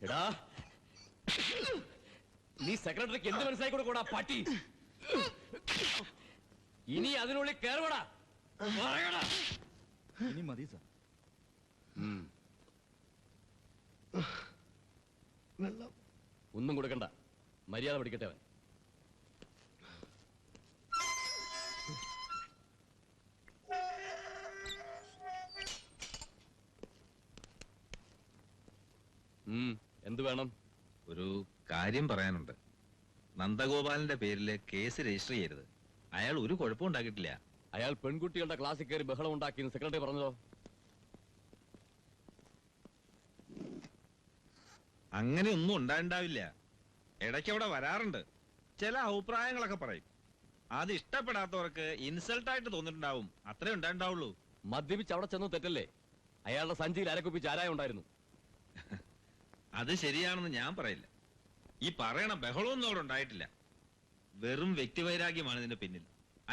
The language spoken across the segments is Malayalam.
എടാ നീ സെക്രട്ടറിക്ക് എന്ത് മനസ്സിലായിക്കൂടെ കൂടാ പട്ടി. ഇനി അതിനുള്ളിൽ കേറടാ. ഇനി മതി സാർ. ഒന്നും കൊടുക്കണ്ട, മര്യാദ പഠിക്കട്ടെ അവൻ. എന്ത് വേണം? ഒരു കാര്യം പറയാനുണ്ട്. നന്ദഗോപാലിന്റെ പേരില് കേസ് രജിസ്റ്റർ ചെയ്യരുത്. അയാൾ ഒരു കുഴപ്പം ഉണ്ടാക്കിയിട്ടില്ല. അയാൾ പെൺകുട്ടികളുടെ ക്ലാസ്സിൽ കയറി ബഹളം ഉണ്ടാക്കിയെന്ന് സെക്രട്ടറി പറഞ്ഞതോ? അങ്ങനെ ഒന്നും ഉണ്ടായിണ്ടാവില്ല. ഇടയ്ക്ക് അവിടെ വരാറുണ്ട്, ചില അഭിപ്രായങ്ങളൊക്കെ പറയും. അത് ഇഷ്ടപ്പെടാത്തവർക്ക് ഇൻസൾട്ടായിട്ട് തോന്നിട്ടുണ്ടാവും, അത്രേ ഉണ്ടായിട്ടുണ്ടാവുള്ളൂ. മദ്യപിച്ച് അവിടെ ചെന്നു തെറ്റല്ലേ? അയാളുടെ സഞ്ചിയിൽ അരക്കുപ്പി ചാരായം ഉണ്ടായിരുന്നു. അത് ശരിയാണെന്ന് ഞാൻ പറയില്ല. ഈ പറയണ ബഹളമൊന്നും അവിടെ ഉണ്ടായിട്ടില്ല. വെറും വ്യക്തിവൈരാഗ്യമാണ് ഇതിന്റെ പിന്നിൽ.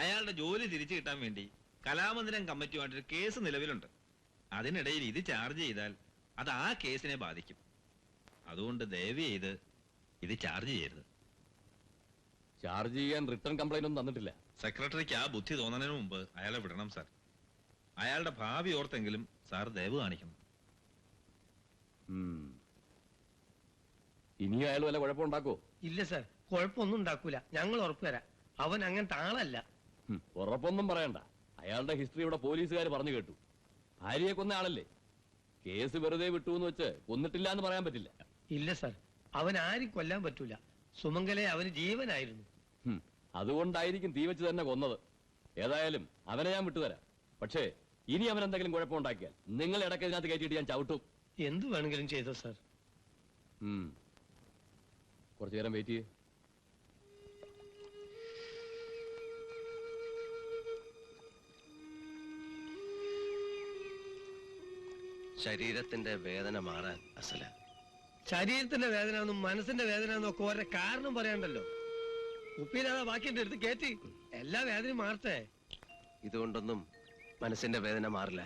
അയാളുടെ ജോലി തിരിച്ചു കിട്ടാൻ വേണ്ടി കലാമന്ദിരം കമ്മിറ്റിയുമായിട്ടൊരു കേസ് നിലവിലുണ്ട്. അതിനിടയിൽ ഇത് ചാർജ് ചെയ്താൽ അത് ആ കേസിനെ ബാധിക്കും. അതുകൊണ്ട് ദയവ് ചെയ്ത് ഇത് ചാർജ് ചെയ്യരുത്. ചാർജ് ചെയ്യാൻ റിട്ടേൺ കംപ്ലൈന്റ് ഒന്നും തന്നിട്ടില്ല. സെക്രട്ടറിക്ക് ആ ബുദ്ധി തോന്നുന്നതിന് മുമ്പ് അയാളെ വിടണം സാർ. അയാളുടെ ഭാവി ഓർത്തെങ്കിലും സാർ ദയവ് കാണിക്കണം. ഇനിയും അയാൾ വല്ല കുഴപ്പമുണ്ടാക്കോ? ഇല്ല സാർ, കുഴപ്പമൊന്നും ഉണ്ടാക്കൂല, ഞങ്ങൾ ഉറപ്പ് തരാം. അവൻ അങ്ങനത്തെ ആളല്ല. ഉറപ്പൊന്നും പറയണ്ട. അയാളുടെ ഹിസ്റ്ററി ഇവിടെ പോലീസുകാർ പറഞ്ഞു കേട്ടു. ഭാര്യയെ കൊന്ന ആളല്ലേ. കേസ് വെറുതെ വിട്ടു എന്ന് വെച്ച് കൊന്നിട്ടില്ല എന്ന് പറയാൻ പറ്റില്ല. ഇല്ല സാർ, അവൻ ആരും കൊല്ലാൻ പറ്റൂല. സുമംഗലെ അവന് ജീവനായിരുന്നു. അതുകൊണ്ടായിരിക്കും തീ വെച്ച് തന്നെ കൊന്നത്. ഏതായാലും അവനെ ഞാൻ വിട്ടുതരാം. പക്ഷേ ഇനി അവൻ എന്തെങ്കിലും കുഴപ്പമുണ്ടാക്കിയാൽ നിങ്ങൾ ഇടയ്ക്ക് ഇതിനകത്ത് കയറ്റിയിട്ട് ഞാൻ ചവിട്ടും. എന്ത് വേണമെങ്കിലും ചെയ്തോ സാർ. കുറച്ചു നേരം വെയിറ്റ് ചെയ്യേ. ശരീരത്തിന്റെ വേദന മാറാൻ അസല. ശരീരത്തിന്റെ വേദന എന്നും മനസ്സിന്റെ വേദന എന്നും ഒക്കെ ഓരോ കാരണം പറയണ്ടല്ലോ. ഉപ്പില്ലാതെ ബാക്കിന്റെ അടുത്ത് കേറ്റി എല്ലാ വേദനയും മാറട്ടെ. ഇതുകൊണ്ടൊന്നും മനസ്സിന്റെ വേദന മാറില്ല.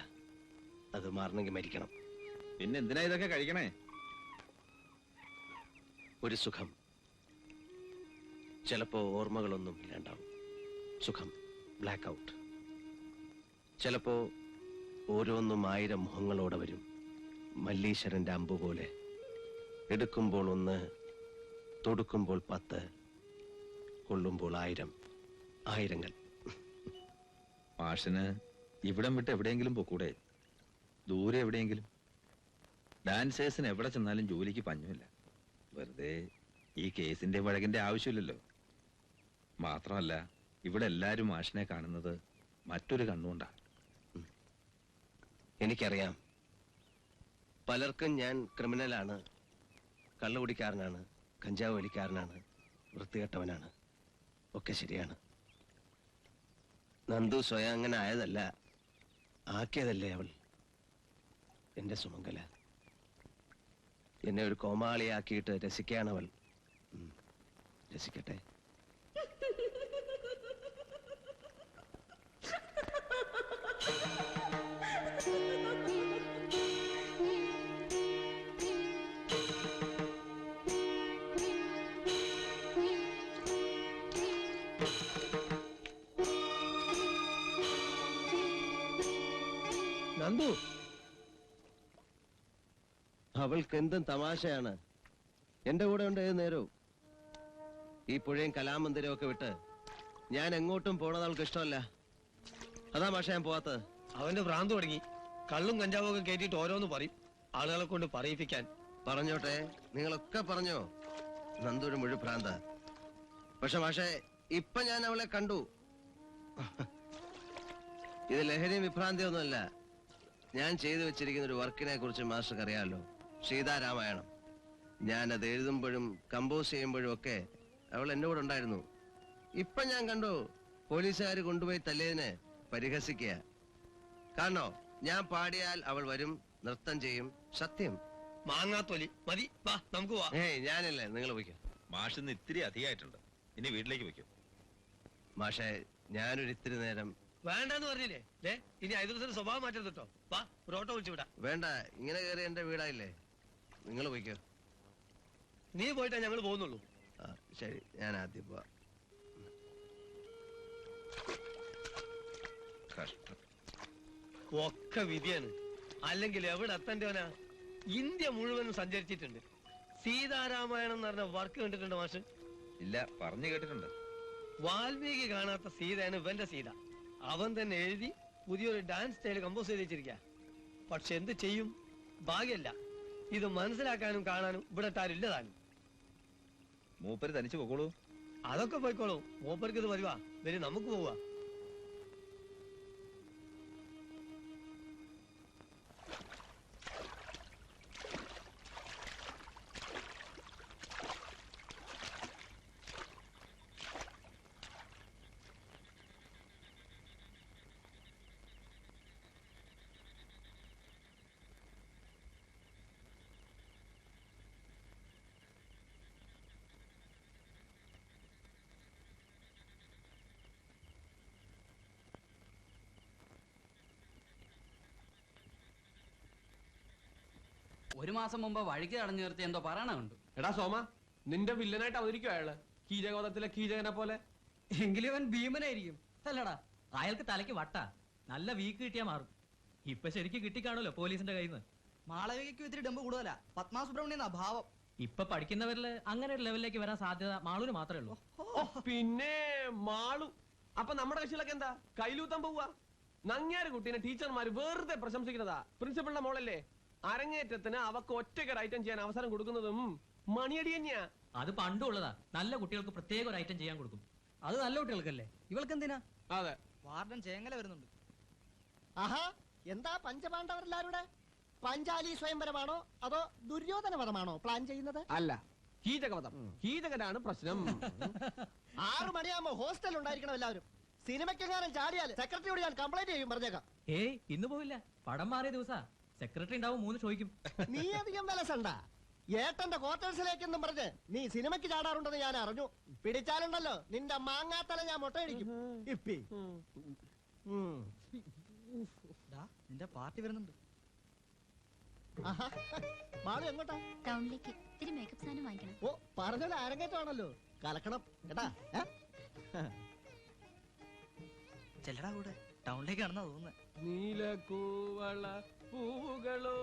അത് മാറണമെങ്കിൽ മരിക്കണം. പിന്നെ എന്തിനാ ഇതൊക്കെ കഴിക്കണേ? ഒരു സുഖം. ചിലപ്പോ ഓർമ്മകളൊന്നും ഇല്ലാണ്ടാവും. സുഖം ബ്ലാക്ക് ഔട്ട്. ചിലപ്പോ ഓരോന്നും 1000 മുഖങ്ങളോടെ വരും. മല്ലീശ്വരന്റെ അമ്പ് പോലെ. എടുക്കുമ്പോൾ 1, തൊടുക്കുമ്പോൾ 10, കൊള്ളുമ്പോൾ 1000. ആയിരങ്ങൾ. മാഷിന് ഇവിടം വിട്ട് എവിടെയെങ്കിലും പോക്കൂടെ? ദൂരെ എവിടെയെങ്കിലും. ഡാൻസേഴ്സിന് എവിടെ ചെന്നാലും ജോലിക്ക് പഞ്ഞമില്ല. വെറുതെ ഈ കേസിന്റെ വഴകിന്റെ ആവശ്യമില്ലല്ലോ. മാത്രമല്ല ഇവിടെ എല്ലാരും മാഷിനെ കാണുന്നത് മറ്റൊരു കണ്ണുകൊണ്ടാണ്. എനിക്കറിയാം. പലർക്കും ഞാൻ ക്രിമിനലാണ്, കള്ളുകുടിക്കാരനാണ്, കഞ്ചാവ് വലിക്കാരനാണ്, വൃത്തികെട്ടവനാണ്. ഒക്കെ ശരിയാണ്. നന്ദു സ്വയം അങ്ങനെ ആയതല്ല, ആക്കിയതല്ലേ അവൾ. എന്റെ സുമംഗല എന്നെ ഒരു കോമാളിയാക്കിയിട്ട് രസിക്കാണവൾ. രസിക്കട്ടെ. നന്ദു, അവൾക്ക് എന്തും തമാശയാണ്. എന്റെ കൂടെ ഉണ്ട് ഏത് നേരവും. ഈ പുഴയും കലാമന്ദിരവും ഒക്കെ വിട്ട് ഞാൻ എങ്ങോട്ടും പോണത് അവൾക്ക് ഇഷ്ടമല്ല. അതാ മാഷ ഞാൻ പോവാത്തത്. അവന്റെ ഭ്രാന്ത് തുടങ്ങി. കള്ളും കഞ്ചാവും ഒക്കെ കയറ്റിയിട്ട് ഓരോന്ന് പറയും, ആളുകളെ കൊണ്ട് പറയിപ്പിക്കാൻ. പറഞ്ഞോട്ടെ, നിങ്ങളൊക്കെ പറഞ്ഞോ. നന്ദൂര് മുഴു ഭ്രാന്ത. പക്ഷെ മാഷെ ഇപ്പൊ ഞാൻ അവളെ കണ്ടു. ഇത് ലഹരിയും വിഭ്രാന്തിയൊന്നുമല്ല. ഞാൻ ചെയ്തു വെച്ചിരിക്കുന്ന ഒരു വർക്കിനെ കുറിച്ച് മാസ്റ്റർക്ക് അറിയാമല്ലോ. സീതാരാമായണം. ഞാനത് എഴുതുമ്പോഴും കമ്പോസ് ചെയ്യുമ്പോഴും ഒക്കെ അവൾ എന്റെ കൂടെ ഉണ്ടായിരുന്നു. ഇപ്പൊ ഞാൻ കണ്ടു പോലീസുകാർ കൊണ്ടുപോയി തല്ലിയതിന് പരിഹസിക്കുക. കാണോ, ഞാൻ പാടിയാൽ അവൾ വരും, നൃത്തം ചെയ്യും. സത്യം. മാങ്ങാത്തൊലി മതി, വാ നമുക്ക് പോവാ. ഞാനല്ലേ, നിങ്ങൾ പോയിക്കോ. മാഷിന്ന് ഇത്തിരി അധികമായിട്ടുണ്ട്. ഇനി വീട്ടിലേക്ക് വയ്ക്കും. മാഷെ ഞാനൊരു ഇത്തിരി നേരം. വേണ്ടെന്ന് പറഞ്ഞില്ലേ? ഇനി 5 ദിവസത്തിന് സ്വഭാവം മാറ്റരുത് കേട്ടോ. വാ, ഒരു ഓട്ടോ വിളിച്ചു വിടാം. വേണ്ട, ഇങ്ങനെ കയറി എന്റെ വീടായില്ലേ. നിങ്ങൾ പോയിക്കോ. നീ പോയിട്ടാ ഞങ്ങൾ പോകുന്നുള്ളൂ. ആ, ശരി, ഞാൻ ആദ്യം പോവാം. കഷ്ടം. ഒക്കെ വിധിയാണ്. അല്ലെങ്കിൽ എവിടെ എത്തേണ്ടവനാ? ഇന്ത്യ മുഴുവനും സഞ്ചരിച്ചിട്ടുണ്ട്. സീതാരാമായണം എന്ന് പറഞ്ഞ വർക്ക് കണ്ടിട്ടുണ്ട് മാഷ്? ഇല്ല, പറഞ്ഞു കേട്ടിട്ടുണ്ട്. വാൽമീകി കാണാത്ത സീതയാണ് ഇവന്റെ സീത. അവൻ തന്നെ എഴുതി പുതിയൊരു ഡാൻസ് സ്റ്റൈൽ കമ്പോസ് ചെയ്ത് വെച്ചിരിക്കുക. പക്ഷെ എന്ത് ചെയ്യും, ഭാഗ്യല്ല. ഇത് മനസ്സിലാക്കാനും കാണാനും ഇവിടെ ആരുമില്ല താനും. മൂപ്പര് തനിച്ച് പോകോളൂ. അതൊക്കെ പോയിക്കോളൂ, മൂപ്പർക്ക് ഇത് വരുവാ. വരും, നമുക്ക് പോവാ. ഒരു മാസം മുമ്പ് വഴിക്ക് തടഞ്ഞു നിർത്തി എന്തോ പറയണുണ്ട്. എടാ സോമ, നിന്റെ വില്ലനായിട്ട് അവതരിക്കും അയാള്, കീചകവധത്തിലെ കീചകനെ പോലെ. എങ്കിലും അവൻ ഭീമനായിരിക്കും അല്ലടാ. അയാൾക്ക് തലയ്ക്ക് വട്ട, നല്ല വീക്ക് കിട്ടിയാ മാറും. ഇപ്പൊ ശരിക്കും കിട്ടിക്കാണല്ലോ പോലീസിന്റെ കയ്യിൽ നിന്ന്. മാളവികയ്ക്കും ഇത്തിരി ഡെമ്പ് കൂടുതലാ. പത്മാ സുബ്രഹ്മണ്യ അഭാവം. ഇപ്പൊ പഠിക്കുന്നവരില് അങ്ങനെ ഒരു ലെവലിലേക്ക് വരാൻ സാധ്യത മാളൂന് മാത്രമേ ഉള്ളൂ. പിന്നെ മാളു. അപ്പൊ നമ്മുടെ കക്ഷികളൊക്കെ എന്താ കയ്യിലൂത്താൻ പോവുക? നങ്ങാര് കുട്ടീനെ ടീച്ചർമാര് വെറുതെ പ്രശംസിക്കുന്നതാ. പ്രിൻസിപ്പളിന്റെ മോളല്ലേ, അരങ്ങേറ്റത്തിന് അവക്ക് ഒറ്റയ്ക്ക് ഐറ്റം ചെയ്യാൻ അവസരം കൊടുക്കുന്നതും മണിയടി തന്നെയാ. അത് പണ്ടുള്ളതാ. നല്ല കുട്ടികൾക്ക് പ്രത്യേക ഒരു ഐറ്റം ചെയ്യാൻ കൊടുക്കും. അത് നല്ല കുട്ടികൾക്കല്ലേ, ഇവൾക്ക് എന്തിനാ? അതെ, വാർഡൻ ചേങ്ങല വരുന്നുണ്ട്. ആഹാ, എന്താ പഞ്ചപാണ്ഡവരെല്ലാരുടെ പാഞ്ചാലി സ്വയംവരമാണോ അതോ ദുര്യോധന വധമാണോ പ്ലാൻ ചെയ്യുന്നത്? അല്ല, കീചകവധം. കീചകനാണ് പ്രശ്നം. 6 മണിയാകുമ്പോ ഹോസ്റ്റൽ ഉണ്ടായിരിക്കണം എല്ലാവരും. സിനിമയ്ക്കെങ്ങാനും ചാടിയാൽ സെക്രട്ടറിയോട് ഞാൻ കംപ്ലൈന്റ് ചെയ്യും, പറഞ്ഞേക്കാം. ഏയ്, ഇന്ന് പോവില്ല. പടം മാറിയ ദിവസാ. സെക്രട്ടറി ഉണ്ടാവും, 3 ചോദിക്കും. നീ അധികം വിലസണ്ട. ഏട്ടന്റെ ക്വാർട്ടേഴ്സിലേക്കെന്നും പറഞ്ഞ് നീ സിനിമയ്ക്ക് ചാടാറുണ്ടെന്ന് ഞാൻ അറിഞ്ഞു. പിടിച്ചാലുണ്ടല്ലോ നിന്റെ മാങ്ങാത്തല ഞാൻ മുട്ടയടിക്കും. ഇപ്പി നിന്റെ പാർട്ടി വരുന്നുണ്ട്. ആഹാ, മാളു എങ്ങോട്ടാ? ടൗണിലേക്ക് ഇത്തിരി മേക്കപ്പ് സാധനം വാങ്ങിക്കണം. ഓ, പറഞ്ഞോലെ അരങ്ങേറ്റമാണല്ലോ, കലക്കണം കേട്ടാ. ചെല്ലടാ കൂടെ, ടൗണിലേക്കാണെന്നാ തോന്നുന്നത്. നീലക്കൂവള പൂവുകളോ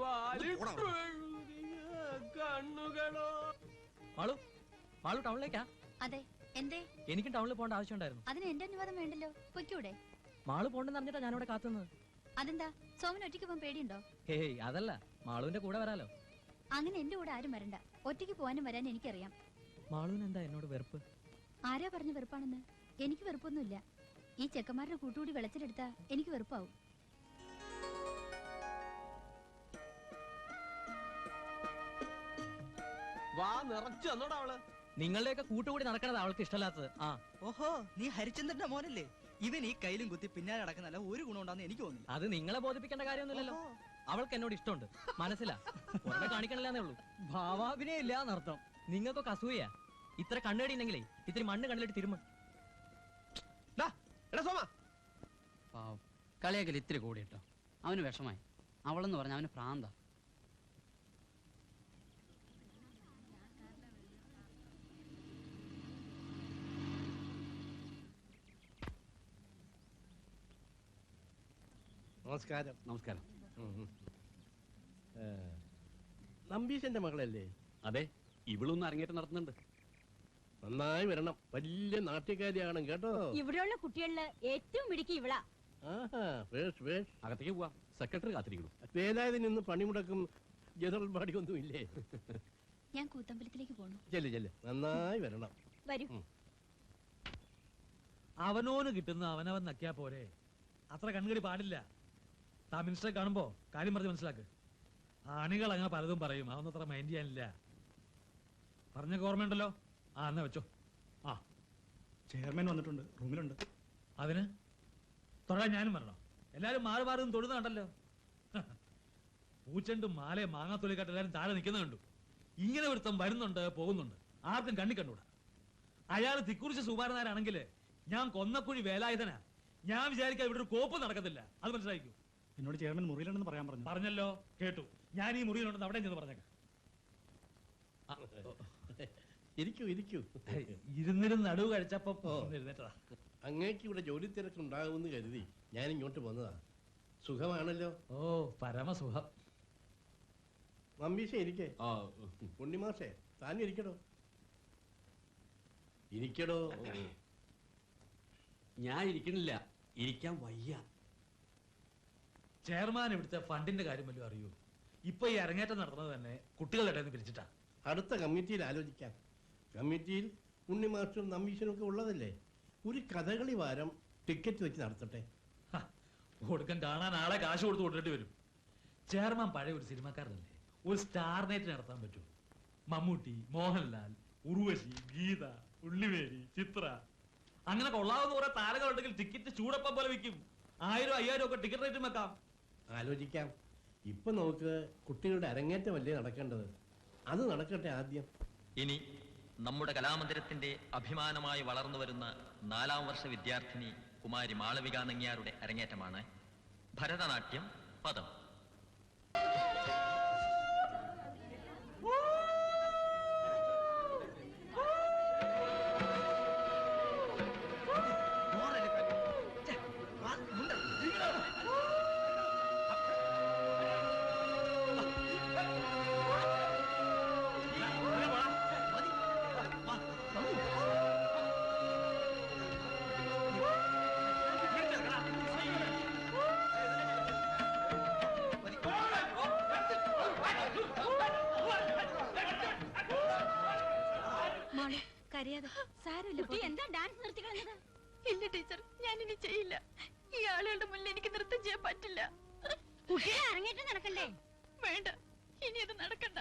വാലിട്ടെഴുതിയ കണ്ണുകളോ. മാളു, മാളു ടൗണിലേക്കാ? അതെ, എന്തേ? എനിക്കും ടൗണിൽ പോകേണ്ട ആവശ്യമുണ്ടായിരുന്നു. അതിന് എന്റെ അനുവാദം വേണ്ടല്ലോ, പൊയ്ക്കൂടെ? മാളു പോണ്ടെന്ന് അറിഞ്ഞിട്ടാ ഞാനിവിടെ കാത്തുന്നത്. അതെന്താ, സോമൻ ഒറ്റയ്ക്ക് പോകാൻ പേടിയുണ്ടോ? ഹേയ്, അതല്ല, മാളുവിന്റെ കൂടെ വരാലോ. അങ്ങനെ എന്റെ കൂടെ ആരും വരണ്ട. ഒറ്റയ്ക്ക് പോകാനും വരാൻ എനിക്കറിയാം. മാളുവിന് എന്താ എന്നോട് വെറുപ്പ്? ആരാ പറഞ്ഞ വെറുപ്പാണെന്ന്? എനിക്ക് വെറുപ്പൊന്നുമില്ല. ഈ ചെക്കന്മാരുടെ കൂട്ടുകൂടി വെളച്ചിലെടുത്താ എനിക്ക് വെറുപ്പാവും. വാ നിറച്ചു തന്നോടാ അവള്. നിങ്ങളുടെയൊക്കെ കൂട്ടുകൂടി നടക്കണത് അവൾക്ക് ഇഷ്ടമല്ലാത്തത്. ആ, ഓഹോ, നീ ഹരിചന്ദ്രന്റെ മോനല്ലേ? ഇവൻ ഈ കയ്യിലും കുത്തി പിന്നാലെ നടക്കുന്നല്ല ഒരു ഗുണം ഉണ്ടാന്ന് എനിക്ക് തോന്നുന്നില്ല. അത് നിങ്ങളെ ബോധിപ്പിക്കേണ്ട കാര്യമൊന്നുമില്ലല്ലോ. അവൾക്ക് എന്നോട് ഇഷ്ടമുണ്ട്, മനസ്സിലാ. പുറമെ കാണിക്കണില്ലെന്നേ ഉള്ളൂ. ഭാവാഭിനയം ഇല്ല എന്നർത്ഥം. നിങ്ങൾക്കൊക്കെ അസൂയ. ഇത്ര കണ്ണേടി ഉണ്ടെങ്കിലേ ഇത്തിരി മണ്ണ് കണ്ണിലിട്ട് തിരുമ. എടാ സോമ, കളിയാക്കൽ ഇത്തിരി കൂടി കേട്ടോ. അവന് വിഷമായി. അവളെന്ന് പറഞ്ഞ അവന് പ്രാന്ത. നമസ്കാരം. നമസ്കാരം. നമ്പീശന്റെ മകളല്ലേ? അതെ, ഇവളൊന്ന് അരങ്ങേറ്റം നടത്തുന്നുണ്ട്. നന്നായി വരണം, വലിയ നാട്യക്കാരിയാണ് കേട്ടോ. ഇവിടെയുള്ള കുട്ടികളില് ഏറ്റവും മിടുക്കി ഇവളാ. അകത്തേക്ക് പോവാം, സെക്രട്ടറി കാത്തിരിക്കുന്നു. വേലായതിന് ഇന്ന് പണിമുടക്കും ജനറൽ ബാഡി ഒന്നും ഇല്ലേ? ഞാൻ കൂത്തമ്പലത്തിലേക്ക് പോണു. ചെല്ല് ചെല്ല്, നന്നായി വരണം. വരൂ. അവനോന് കിട്ടുന്ന അവനവൻ നക്കിയാ പോരെ. അത്ര കണ്ണുകടി പാടില്ല. താ മിനിസ്റ്ററെ കാണുമ്പോ കാര്യം പറഞ്ഞ് മനസ്സിലാക്ക്. ആണികൾ അങ്ങനെ പലതും പറയും, അതൊന്നും അത്ര മൈൻഡ് ചെയ്യാനില്ല. പറഞ്ഞ ഓർമ്മയുണ്ടല്ലോ. ആ, എന്നാ വെച്ചോ. ആ, ചെയർമാൻ വന്നിട്ടുണ്ട്, റൂമിലുണ്ട്. അതിന് തൊഴാൻ ഞാനും വരണോ? എല്ലാരും മാറി മാറി തൊഴുന്ന കണ്ടല്ലോ. പൂച്ചണ്ടും മാലയും മാങ്ങാത്തൊലിക്കാട്ട് എല്ലാരും താഴെ നിൽക്കുന്ന കണ്ടു. ഇങ്ങനെ ഒരുത്തം വരുന്നുണ്ട്, പോകുന്നുണ്ട്, ആർക്കും കണ്ണി കണ്ടൂടാ. അയാൾ തിക്കുറിച്ച് സുകുമാരനാരാണെങ്കിൽ ഞാൻ കൊന്നക്കുഴി വേലായുധനാ. ഞാൻ വിചാരിക്കാൻ ഇവിടെ ഒരു കോപ്പ് നടക്കത്തില്ല, അത് മനസ്സിലാക്കൂ. എന്നോട് ചെയർമാൻ മുറിയിലുണ്ടെന്ന് പറയാൻ പറഞ്ഞു. പറഞ്ഞല്ലോ, കേട്ടു. ഞാൻ ഈ മുറിയിലുണ്ടെന്ന് അവിടെ ചെന്ന് പറഞ്ഞേക്കാം. ഇരിക്കൂ ഇരിക്കൂ. ഇരുന്നിരുന്ന് നടുവ് കഴിച്ചപ്പോ എഴുന്നേറ്റതാ. അങ്ങേക്ക് ഇവിടെ ജോലി തിരക്കുണ്ടാകുമെന്ന് കരുതി ഞാൻ ഇങ്ങോട്ട് വന്നതാ. സുഖമാണല്ലോ? ഓ പരമസുഖം. നമ്പീശ ഇരിക്കേ. ഉണ്ണിമാഷേ താനും ഇരിക്കടോ. ഇരിക്കടോ. ഞാൻ ഇരിക്കണില്ല, ഇരിക്കാൻ വയ്യ. ചെയർമാൻ ഇവിടുത്തെ ഫണ്ടിന്റെ കാര്യം വല്ലതും അറിയൂ? ഇപ്പൊ ഈ അരങ്ങേറ്റം നടന്നത് തന്നെ കുട്ടികളുടെ ഇടയിൽ നിന്ന് പിരിച്ചിട്ടാ. അടുത്ത കമ്മിറ്റിയിൽ ആലോചിക്കാം. കമ്മിറ്റിയിൽ ഉണ്ണിമാഷും നമ്പീശനും ഒക്കെ ഉള്ളതല്ലേ. ഒരു കഥകളി വാരം ടിക്കറ്റ് വെച്ച് നടത്തട്ടെ. കൊടുക്കാൻ കാണാൻ ആളെ കാശ് കൊടുത്ത് കൊണ്ടിട്ട് വരും. ചെയർമാൻ പഴയ ഒരു സിനിമാക്കാരനല്ലേ, ഒരു സ്റ്റാർ നൈറ്റ് നടത്താൻ പറ്റൂ. മമ്മൂട്ടി, മോഹൻലാൽ, ഉർവശി, ഗീത, ഉള്ളിവേലി, ചിത്ര, അങ്ങനെ കൊള്ളാവുന്ന കുറെ താരങ്ങളുണ്ടെങ്കിൽ ടിക്കറ്റ് ചൂടപ്പം പോലെ വിൽക്കും. 1000 5000 ഒക്കെ ടിക്കറ്റ് റേറ്റും വെക്കാം. ആലോചിക്കാം. ഇപ്പൊ നമുക്ക് കുട്ടികളുടെ അരങ്ങേറ്റമല്ലേ നടക്കേണ്ടത്. അത് നടക്കട്ടെ ആദ്യം. ഇനി നമ്മുടെ കലാമന്ദിരത്തിന്റെ അഭിമാനമായി വളർന്നു വരുന്ന 4ാം വർഷ വിദ്യാർത്ഥിനി കുമാരി മാളവിക നങ്ങ്യാരുടെ അരങ്ങേറ്റമാണ് ഭരതനാട്യം പദം. എന്താ ഡാൻസ് നിർത്തി കളഞ്ഞത്? ഇല്ല ടീച്ചർ, ഞാൻ ഇനി ചെയ്യില്ല. ഈ ആളുകളുടെ മുന്നിൽ എനിക്ക് നൃത്തം ചെയ്യാൻ പറ്റില്ല. കുട്ടികളെ അരങ്ങേറ്റം നടക്കണ്ടേ? വേണ്ട, ഇനി അത് നടക്കണ്ട.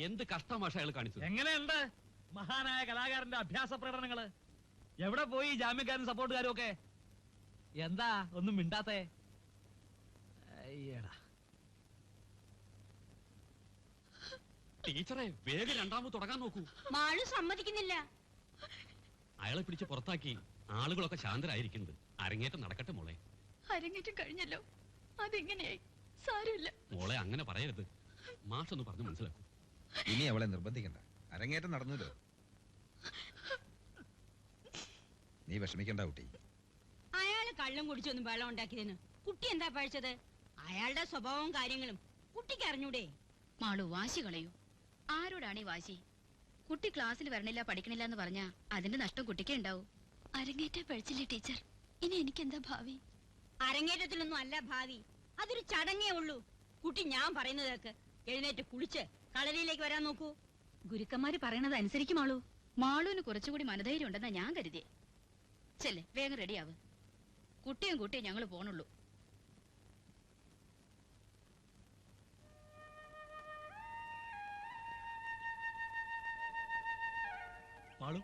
എന്ത് കഷ്ടമാഷ അയാൾ കാണിച്ചു. എങ്ങനെയുണ്ട് മഹാനായ കലാകാരന്റെ അഭ്യാസ പ്രകടനങ്ങള്? എവിടെ പോയി ജാമ്യക്കാരും സപ്പോർട്ടുകാരും ഒക്കെ? എന്താ ഒന്നും മിണ്ടാത്തേ? അയ്യടാ ടീച്ചറെ, വേഗം രണ്ടാമത് തുടങ്ങാൻ നോക്കൂ. മാളു സമ്മതിക്കുന്നില്ല. അയാളെ പിടിച്ച് പുറത്താക്കി ആളുകളൊക്കെ ശാന്തരായിരിക്കുന്നത്. അരങ്ങേറ്റം നടക്കട്ടെ മോളെ. അരങ്ങേറ്റം കഴിഞ്ഞല്ലോ, അതെങ്ങനെയായി? സാരമില്ല മോളെ, അങ്ങനെ പറയരുത്. മാഷൊന്ന് പറഞ്ഞു മനസ്സിലാക്കൂ. ഇനി അവളെ നിർബന്ധിക്കണ്ട. അരങ്ങേറ്റം നടന്നല്ലോ. നീ വിഷമിക്കണ്ട കുട്ടി. അയാള് കള്ളും കുടിച്ചൊന്നും വെള്ളം ഉണ്ടാക്കിയതിന് കുട്ടി എന്താ പഴിച്ചത്? അയാളുടെ സ്വഭാവവും കാര്യങ്ങളും കുട്ടിക്ക് അറിഞ്ഞൂടെ? മാളു വാശി കളയൂ. ആരോടാണ് ഈ വാശി? കുട്ടി ക്ലാസ്സിൽ വരണില്ല, പഠിക്കണില്ല എന്ന് പറഞ്ഞാ അതിന്റെ നഷ്ടം കുട്ടിക്ക് ഉണ്ടാവും. അരങ്ങേറ്റം പഴിച്ചില്ലേ ടീച്ചർ, ഇനി എനിക്കെന്താ ഭാവി? അരങ്ങേറ്റത്തിലൊന്നും അല്ല ഭാവി, അതൊരു ചടങ്ങേ ഉള്ളൂ. കുട്ടി ഞാൻ പറയുന്നത് കേൾക്ക്. എഴുന്നേറ്റ് കുളിച്ച് കളരിയിലേക്ക് വരാൻ നോക്കൂ. ഗുരുക്കന്മാര് പറയണത് അനുസരിക്കും മാളു. മാളുവിന് കുറച്ചുകൂടി മനധൈര്യം ഉണ്ടെന്നാ ഞാൻ കരുതിയേ. ചെല്ലേ, വേഗം റെഡിയാവ്. കുട്ടിയും കുട്ടിയും ഞങ്ങൾ പോണുള്ളൂ. മാളു,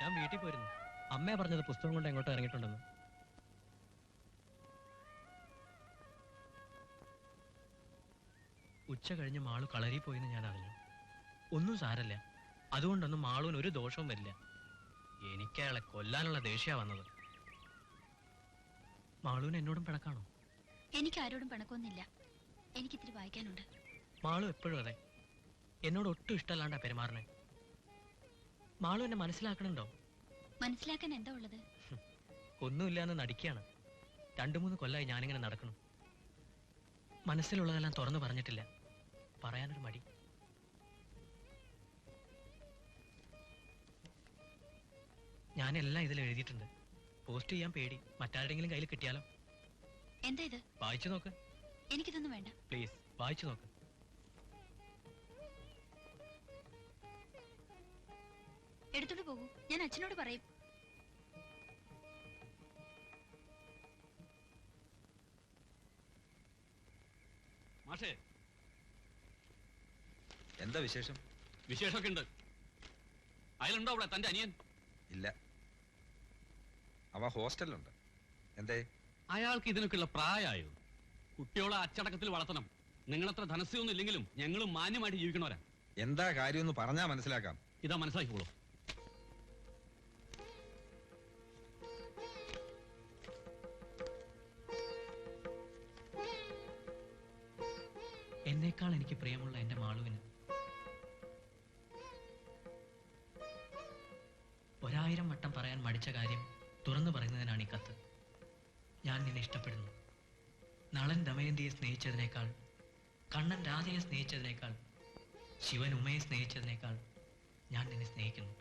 ഞാൻ വീട്ടിൽ പോയിരുന്നു. അമ്മയെ പറഞ്ഞത് പുസ്തകം കൊണ്ട് എങ്ങോട്ട് ഇറങ്ങിയിട്ടുണ്ടെന്ന്. ഉച്ച കഴിഞ്ഞ് മാളു കളരി പോയിന്ന് ഞാൻ അറിഞ്ഞു. ഒന്നും സാരല്ല, അതുകൊണ്ടൊന്നും മാളുവിന് ഒരു ദോഷവും വരില്ല. എനിക്ക് അയാളെ കൊല്ലാനുള്ള ദേഷ്യ വന്നത്. മാളുവിന് എന്നോടും പിണക്കാണോ? എനിക്ക് ആരോടും പിണക്കൊന്നുമില്ല. എനിക്കിത്തിരി വായിക്കാനുണ്ട്. മാളു എപ്പോഴും അതെ, എന്നോട് ഒട്ടും ഇഷ്ടമല്ലാണ്ടാ പെരുമാറണേ. മാളു എന്നെ മനസ്സിലാക്കണുണ്ടോ? മനസ്സിലാക്കാൻ എന്താ ഉള്ളത്? ഒന്നുമില്ലാന്ന് നടിക്കുകയാണ്. 2-3 കൊല്ലായി ഞാനിങ്ങനെ നടക്കണം. മനസ്സിലുള്ളതെല്ലാം തുറന്നു പറഞ്ഞിട്ടില്ല. പറയാനൊരു മടി. ഞാനെല്ലാം ഇതിൽ എഴുതിയിട്ടുണ്ട്. പോസ്റ്റ് ചെയ്യാൻ പേടി. മറ്റാരുടെങ്കിലും കയ്യിൽ കിട്ടിയാലോ? എന്താ ഇത്? വായിച്ചു നോക്ക്. എനിക്കിതൊന്നും വേണ്ട. പ്ലീസ് വായിച്ചു നോക്ക്. എടുത്തോണ്ട് പോകൂ, ഞാൻ അച്ഛനോട് പറയും. മാഷേ, എന്താ വിശേഷം? വിശേഷമൊക്കെ ഉണ്ട്. അയാളുണ്ടോ അവിടെ, തന്റെ അനിയൻ? ഇല്ല, അവ ഹോസ്റ്റലിലുണ്ട്. എന്തേ? അയാൾക്ക് ഇതിനൊക്കെയുള്ള പ്രായമായോ? കുട്ടികളെ അച്ചടക്കത്തിൽ വളർത്തണം. നിങ്ങളത്ര ധനസ്യൊന്നും ഇല്ലെങ്കിലും ഞങ്ങളും മാന്യമായിട്ട് ജീവിക്കണവരാ. എന്താ കാര്യമൊന്ന് പറഞ്ഞാ മനസ്സിലാക്കാം. ഇതാ മനസ്സിലാക്കിക്കോളൂ. എന്നേക്കാൾ എനിക്ക് പ്രിയമുള്ള എന്റെ മാളുവിന് 1000 വട്ടം പറയാൻ മടിച്ച കാര്യം തുറന്നു പറയുന്നതിനാണ് ഈ കത്ത്. ഞാൻ നിന്നെ ഇഷ്ടപ്പെടുന്നു. നളൻ ദമയന്തിയെ സ്നേഹിച്ചതിനേക്കാൾ, കണ്ണൻ രാധയെ സ്നേഹിച്ചതിനേക്കാൾ, ശിവൻ ഉമയെ സ്നേഹിച്ചതിനേക്കാൾ ഞാൻ നിന്നെ സ്നേഹിക്കുന്നു.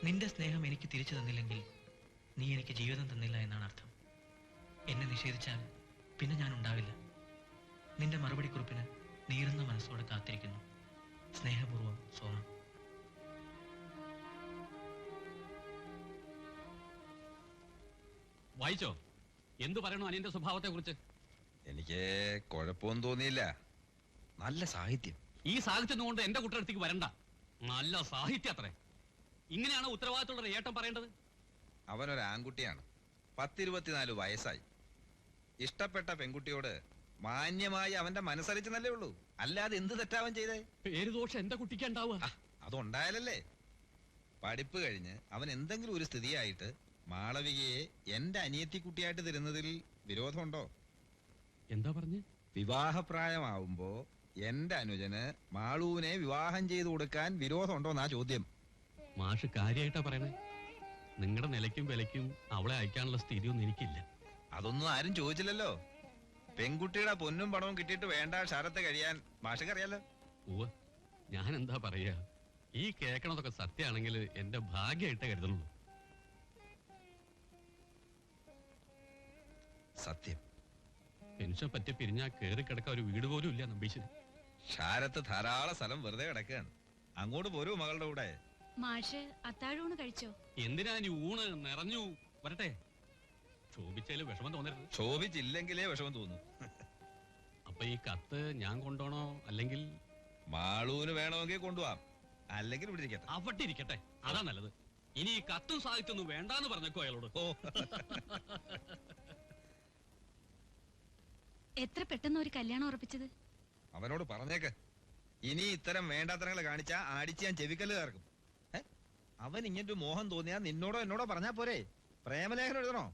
നിന്റെ സ്നേഹം എനിക്ക് തിരിച്ചു തന്നില്ലെങ്കിൽ നീ എനിക്ക് ജീവിതം തന്നില്ല എന്നാണ് അർത്ഥം. എന്നെ നിഷേധിച്ചാൽ പിന്നെ ഞാൻ ഉണ്ടാവില്ല. നിന്റെ മറുപടി കുറിപ്പിന് നീറുന്ന മനസ്സോടെ കാത്തിരിക്കുന്നു. സ്നേഹപൂർവ്വം, സോമൻ. വായിച്ചോ? എന്തു പറയണു അനിയന്റെ സ്വഭാവത്തെ കുറിച്ച്? എനിക്ക് കുഴപ്പമൊന്നും തോന്നിയില്ല. നല്ല സാഹിത്യം. ഈ സാഹിത്യം കൊണ്ട് എന്റെ കുട്ടിയടുത്തേക്ക് വരണ്ട. നല്ല സാഹിത്യം അത്രേ. ഇങ്ങനെയാണോ ഉത്തരവാദിത്തമുള്ള ഏട്ടൻ പറയേണ്ടത്? അവനൊരു ആൺകുട്ടിയാണ്. 10-24 വയസ്സായി. ഇഷ്ടപ്പെട്ട പെൺകുട്ടിയോട് മാന്യമായി അവന്റെ മനസ്സറിച്ചെന്നല്ലേ ഉള്ളൂ. അല്ലാതെ എന്ത് തെറ്റാവൻ ചെയ്തേ? പേര് ദോഷം എന്റെ കുട്ടിക്ക് ഉണ്ടാവുക. അതുണ്ടായാലല്ലേ. പഠിപ്പ് കഴിഞ്ഞ് അവൻ എന്തെങ്കിലും ഒരു സ്ഥിതിയായിട്ട് മാളവികയെ എന്റെ അനിയത്തി കുട്ടിയായിട്ട് തരുന്നതിൽ വിരോധമുണ്ടോ? എന്താ പറഞ്ഞ്? വിവാഹപ്രായമാവുമ്പോ എന്റെ അനുജന് മാളൂവിനെ വിവാഹം ചെയ്തു കൊടുക്കാൻ വിരോധമുണ്ടോന്നാ ചോദ്യം. മാഷ് കാര്യമായിട്ടാ പറയണേ. നിങ്ങളുടെ നിലയ്ക്കും വിലയ്ക്കും അവളെ അയക്കാനുള്ള സ്ഥിതിയൊന്നും എനിക്കില്ല. അതൊന്നും ആരും ചോദിച്ചില്ലല്ലോ. പെൺകുട്ടിയുടെ പൊന്നും പണവും കിട്ടിയിട്ട് വേണ്ട ഷാരത്ത് കഴിയാൻ മാഷക്കറിയാലോ. ഉവ്വ്, ഞാൻ എന്താ പറയാ, ഈ കേൾക്കണതൊക്കെ സത്യമാണെങ്കിൽ എന്റെ ഭാഗ്യമായിട്ടേ കരുതുള്ളൂ. സത്യം. പെൻഷൻ പറ്റി പിരിഞ്ഞാ കേറി കിടക്കാൻ ഒരു വീട് പോലും ഇല്ല നമ്പീശന്. ഷാരത്ത് ധാരാളം സ്ഥലം വെറുതെ കിടക്കുകയാണ്. അങ്ങോട്ട് പോരൂ മകളുടെ കൂടെ. മാഷ് അത്താഴൂണ് കഴിച്ചോ? എന്തിനാ നീ ഊണ് നിറഞ്ഞു വരട്ടെ. ശോഭിച്ചാല് വിഷമം തോന്നരുത്. ശോഭിച്ചില്ലെങ്കിലേ വിഷമം തോന്നും. അപ്പൊ ഈ കത്ത് ഞാൻ കൊണ്ടുപോണോ അല്ലെങ്കിൽ മാളൂന് വേണമെങ്കിൽ കൊണ്ടുപോവാം, അല്ലെങ്കിൽ ഇവിടെ ഇരിക്കട്ടെ. അവിടെ ഇരിക്കട്ടെ, അതാ നല്ലത്. ഇനി ഈ കത്തും സാഹിത്യൊന്നും വേണ്ടാന്ന് പറഞ്ഞേക്കോ അയാളോട്. ഓ, എത്ര പെട്ടെന്ന് ഒരു കല്യാണം ഉറപ്പിച്ചത്? അവനോട് പറഞ്ഞേക്ക്. ഇനി ഇത്തരം വേണ്ടാത്തരങ്ങൾ കാണിച്ചാ ആടിച്ച് ഞാൻ ചെവിക്കല്ല് ചേർക്കും. അവൻ ഇങ്ങനൊരു മോഹം തോന്നിയാ നിന്നോടോ എന്നോടോ പറഞ്ഞാ പോരെ? പ്രേമലേഖനം എഴുതണോ?